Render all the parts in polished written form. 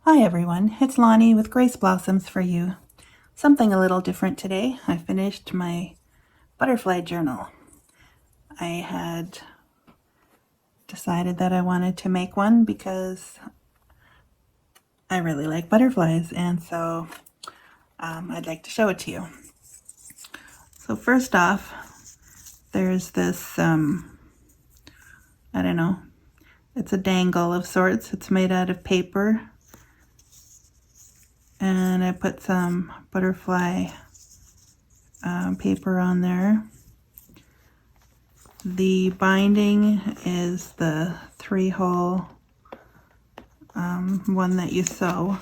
Hi everyone, it's Lonnie with Grace Blossoms for you. Something a little different today. I finished my butterfly journal. I had decided that I wanted to make one because I really like butterflies, and so I'd like to show it to you. So first off, there's this, I don't know, it's a dangle of sorts. It's made out of paper, and I put some butterfly paper on there. The binding is the 3-hole one that you sew.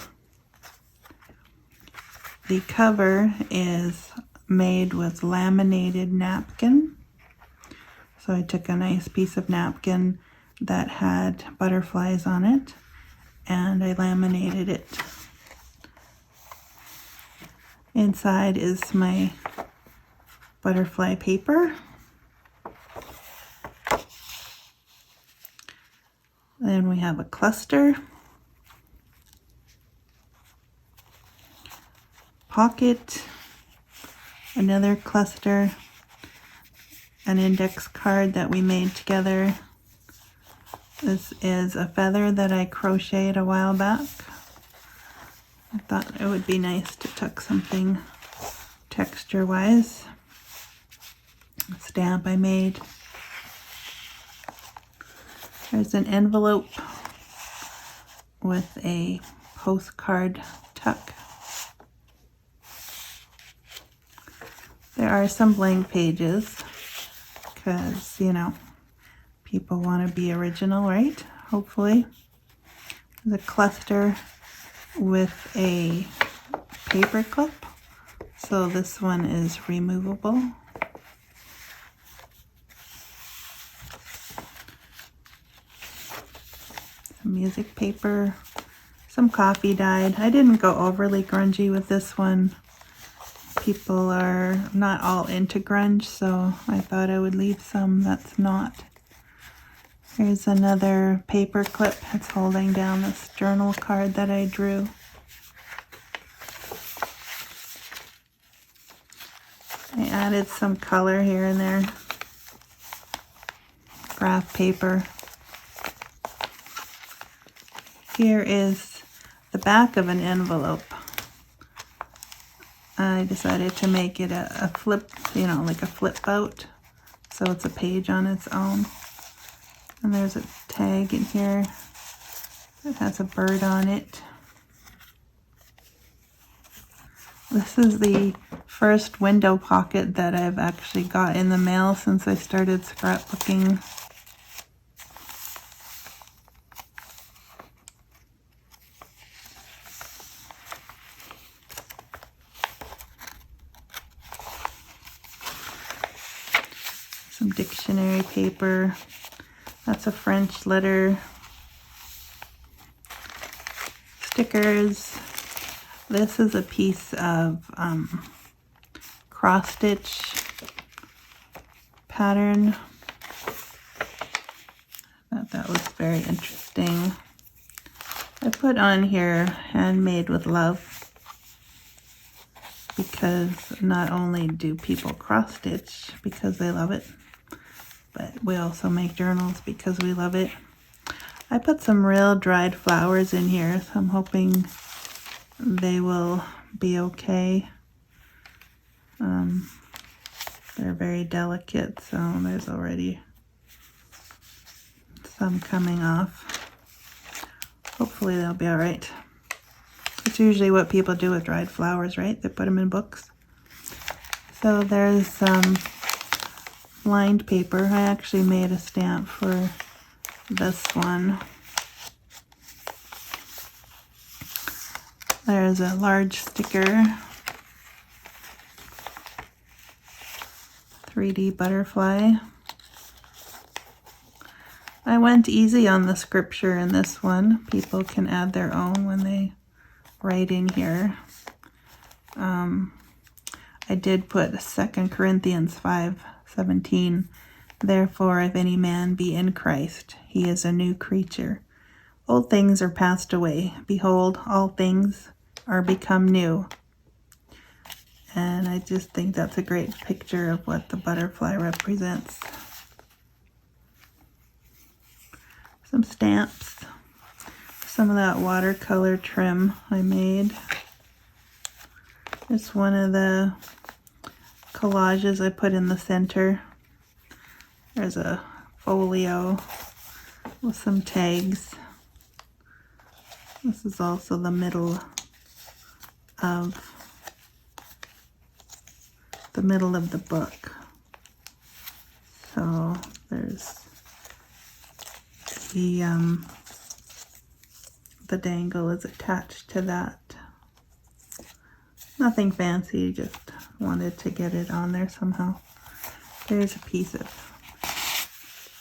The cover is made with laminated napkin. So I took a nice piece of napkin that had butterflies on it and I laminated it. Inside is my butterfly paper. Then we have a cluster, pocket, another cluster, an index card that we made together. This is a feather that I crocheted a while back. I thought it would be nice to tuck something texture-wise. A stamp I made. There's an envelope with a postcard tuck. There are some blank pages because, you know, people want to be original, right? Hopefully. There's a cluster with a paper clip. So this one is removable. Some music paper, some coffee dyed. I didn't go overly grungy with this one. People are not all into grunge, so I thought I would leave some that's not. Here's another paper clip. It's holding down this journal card that I drew. I added some color here and there. Graph paper. Here is the back of an envelope. I decided to make it a flip, you know, like a flip out. So it's a page on its own. And there's a tag in here that has a bird on it. This is the first window pocket that I've actually got in the mail since I started scrapbooking. Some dictionary paper. That's a French letter. Stickers. This is a piece of cross stitch pattern. I thought that was very interesting. I put on here handmade with love because not only do people cross stitch because they love it, but we also make journals because we love it. I put some real dried flowers in here, so I'm hoping they will be okay. They're very delicate, so there's already some coming off. Hopefully they'll be all right. It's usually what people do with dried flowers, right? They put them in books. So there's some lined paper. I actually made a stamp for this one. There's a large sticker. 3D butterfly. I went easy on the scripture in this one. People can add their own when they write in here. I did put 2 Corinthians 5:17. Therefore, if any man be in Christ, he is a new creature. Old things are passed away. Behold, all things are become new. And I just think that's a great picture of what the butterfly represents. Some stamps. Some of that watercolor trim I made. It's one of the collages I put in the center. There's a folio with some tags. This is also the middle of the book. So there's the dangle is attached to that. Nothing fancy, just wanted to get it on there somehow. There's a piece of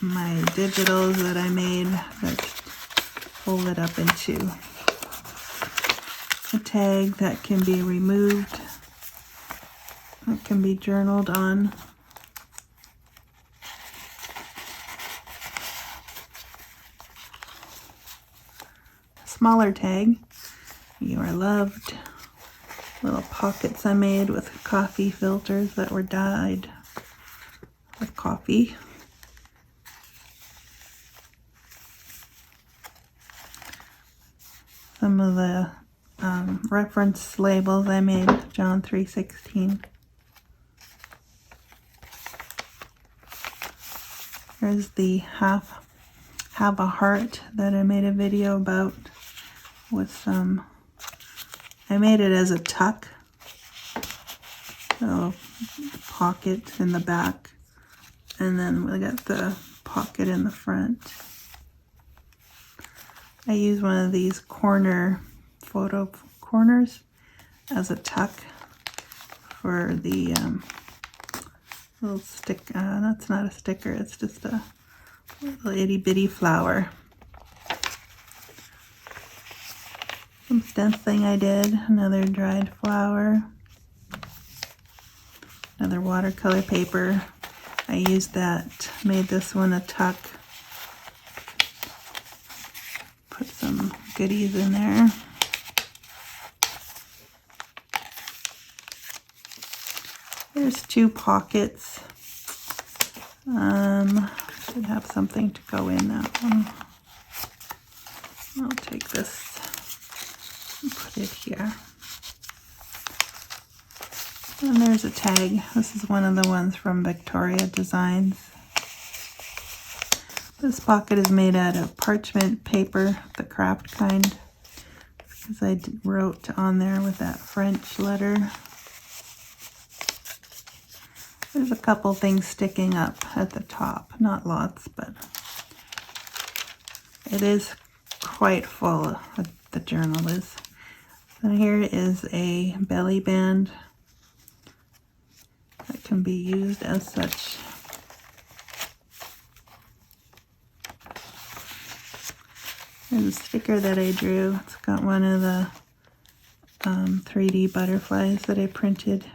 my digitals that I made that folded up into a tag that can be removed. It can be journaled on. Smaller tag. You are loved. Little pockets I made with coffee filters that were dyed with coffee. Some of the reference labels I made, John 3:16. There's the have a heart that I made a video about with some, I made it as a tuck, so pocket in the back, and then we got the pocket in the front. I use one of these photo corners as a tuck for the little stick. That's not a sticker, it's just a little itty bitty flower. Some stenciling I did, another dried flower, another watercolor paper. I used that, made this one a tuck. Put some goodies in there. There's two pockets. Should have something to go in that one. I'll take this and put it here. And there's a tag. This is one of the ones from Victoria Designs. This pocket is made out of parchment paper, the craft kind, because I wrote on there with that French letter. There's a couple things sticking up at the top, not lots, but it is quite full, the journal is. So here is a belly band that can be used as such. There's a sticker that I drew. It's got one of the 3D butterflies that I printed.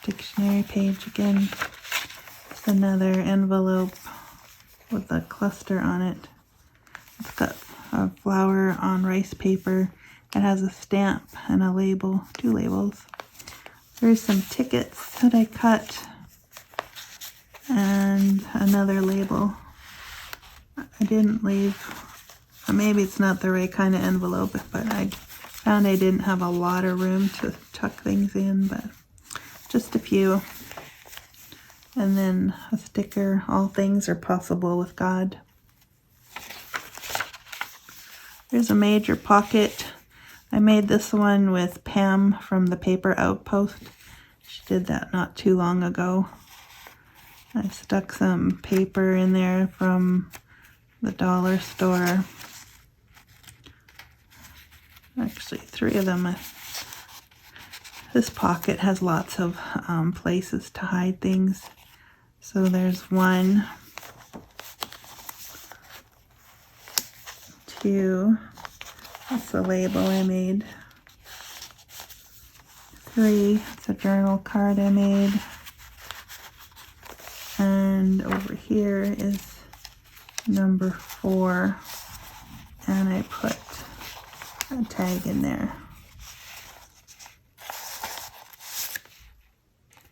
Dictionary page again. It's another envelope with a cluster on it. It's got a flower on rice paper. It has a stamp and a label, two labels. There's some tickets that I cut and another label. I didn't leave, maybe it's not the right kind of envelope, but I found I didn't have a lot of room to tuck things in, but just a few. And then a sticker, all things are possible with God. There's a major pocket. I made this one with Pam from the Paper Outpost. She did that not too long ago. I stuck some paper in there from the dollar store. Actually, 3 of them. This pocket has lots of places to hide things. So there's 1, 2, that's the label I made. 3, it's a journal card I made. And over here is number 4, and I put a tag in there.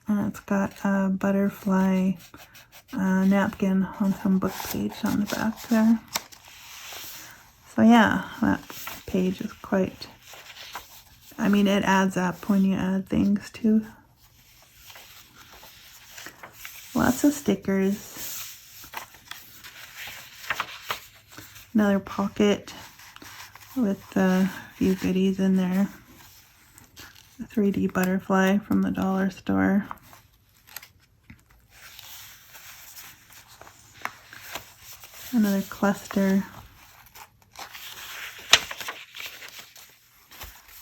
And it's got a butterfly napkin on some book page on the back there. So yeah, that page is quite, I mean, it adds up when you add things too. Lots of stickers. Another pocket with a few goodies in there. A 3D butterfly from the dollar store. Another cluster.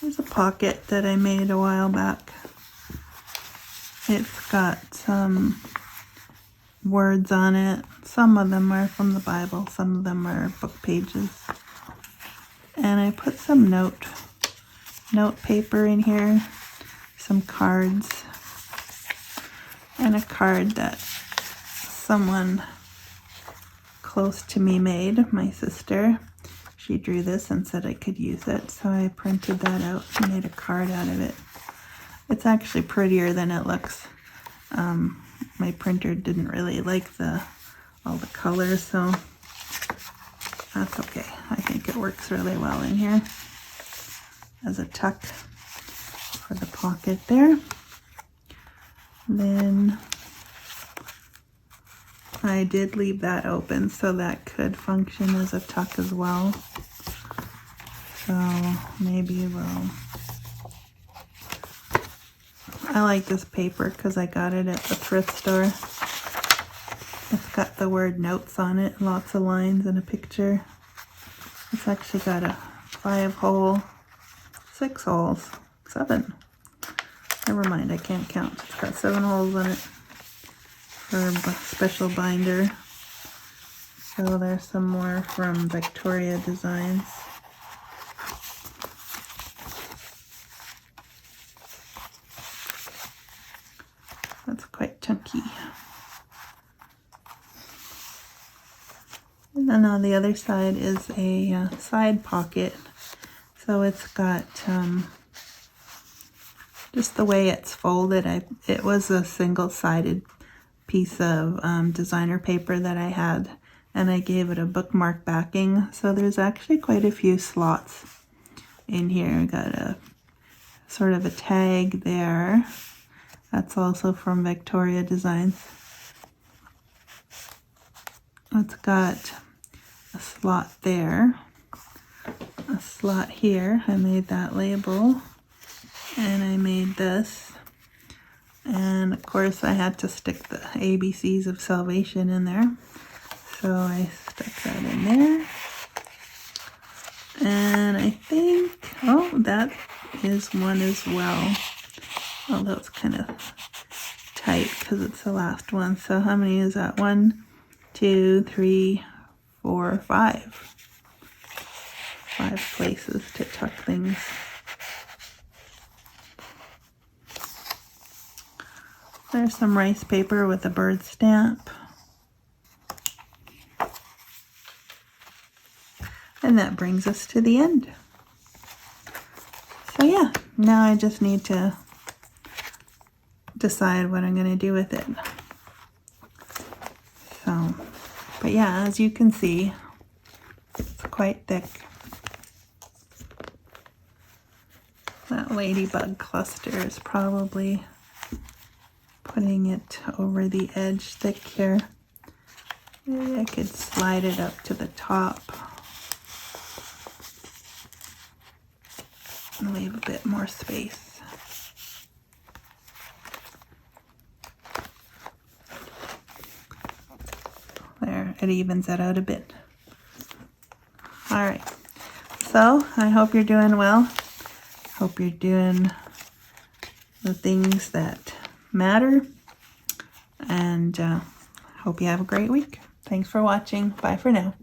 There's a pocket that I made a while back. It's got some words on it. Some of them are from the Bible, some of them are book pages. And I put some note paper in here, some cards, and a card that someone close to me made, my sister. She drew this and said I could use it, so I printed that out and made a card out of it. It's actually prettier than it looks. My printer didn't really like all the colors, so that's okay. I think it works really well in here as a tuck for the pocket there. Then I did leave that open, so that could function as a tuck as well. So maybe we'll... I like this paper because I got it at the thrift store. It's got the word notes on it, lots of lines and a picture. It's actually got a 5-hole, 6 holes, 7. Never mind, I can't count. It's got 7 holes in it for a special binder. So there's some more from Victoria Designs. That's quite chunky. And then on the other side is a side pocket. So it's got just the way it's folded. It was a single-sided piece of designer paper that I had, and I gave it a bookmark backing. So there's actually quite a few slots in here. I got a sort of a tag there. That's also from Victoria Designs. It's got a slot there, a slot here. I made that label, and I made this. And of course I had to stick the ABCs of Salvation in there. So I stuck that in there. And I think, oh, that is one as well. Although it's kind of tight because it's the last one. So how many is that? 1, 2, 3, 4, 5. 5 places to tuck things. There's some rice paper with a bird stamp. And that brings us to the end. So yeah, now I just need to decide what I'm going to do with it. So, but yeah, as you can see, it's quite thick. That ladybug cluster is probably putting it over the edge thick here. Maybe I could slide it up to the top and leave a bit more space. There, it evens that out a bit. All right, so I hope you're doing well. Hope you're doing the things that matter, and hope you have a great week. Thanks for watching. Bye for now.